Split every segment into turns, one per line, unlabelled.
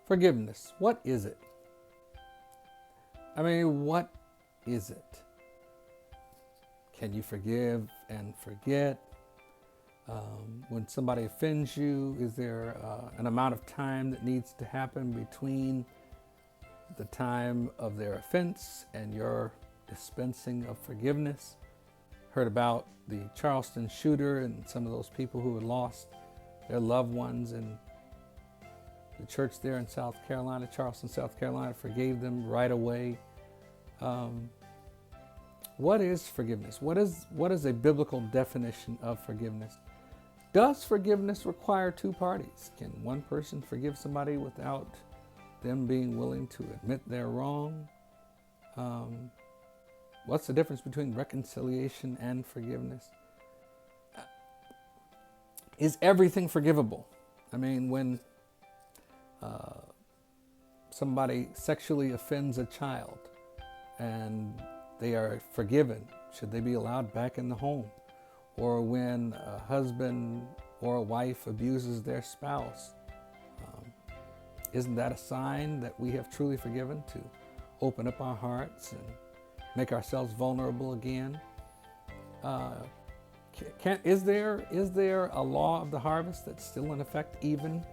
Forgiveness. What is it? I mean, what is it? Can you forgive and forget? When somebody offends you, is there an amount of time that needs to happen between the time of their offense and your dispensing of forgiveness? Heard about the Charleston shooter and some of those people who had lost their loved ones, and the church there in South Carolina, Charleston, South Carolina, forgave them right away. What is forgiveness? What is a biblical definition of forgiveness? Does forgiveness require two parties? Can one person forgive somebody without them being willing to admit they're wrong? What's the difference between reconciliation and forgiveness? Is everything forgivable? I mean, when somebody sexually offends a child and they are forgiven, should they be allowed back in the home? Or when a husband or a wife abuses their spouse, isn't that a sign that we have truly forgiven, to open up our hearts and make ourselves vulnerable again? Is there a law of the harvest that's still in effect even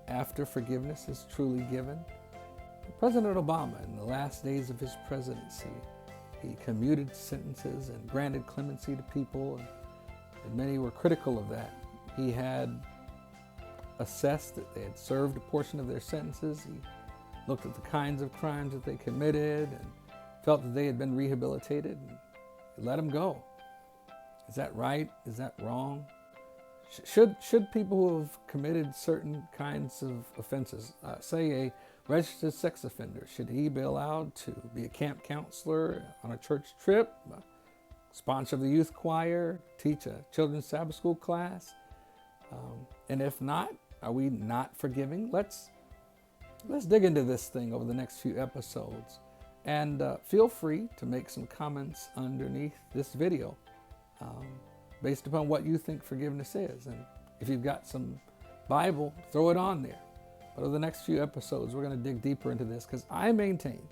after forgiveness is truly given? President Obama, in the last days of his presidency, he commuted sentences and granted clemency to people, and many were critical of that. He had assessed that they had served a portion of their sentences. He looked at the kinds of crimes that they committed and felt that they had been rehabilitated, and he let them go. Is that right? Is that wrong? Should people who have committed certain kinds of offenses, say a registered sex offender, should he be allowed to be a camp counselor on a church trip, sponsor the youth choir, teach a children's Sabbath school class? And if not, are we not forgiving? Let's dig into this thing over the next few episodes. And feel free to make some comments underneath this video based upon what you think forgiveness is. And if you've got some Bible, throw it on there. But over the next few episodes, we're going to dig deeper into this, because I maintain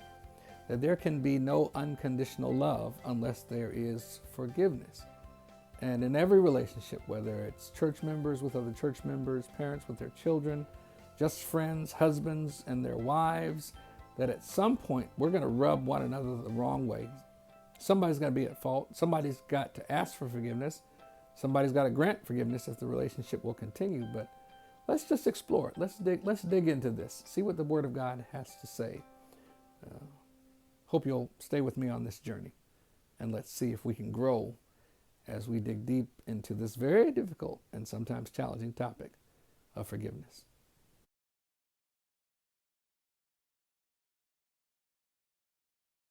that there can be no unconditional love unless there is forgiveness. And in every relationship, whether it's church members with other church members, parents with their children, just friends, husbands and their wives, that at some point we're going to rub one another the wrong way. Somebody's got to be at fault. Somebody's got to ask for forgiveness. Somebody's got to grant forgiveness if the relationship will continue. But let's just explore it. Let's dig into this. See what the Word of God has to say. Hope you'll stay with me on this journey, and let's see if we can grow as we dig deep into this very difficult and sometimes challenging topic of forgiveness.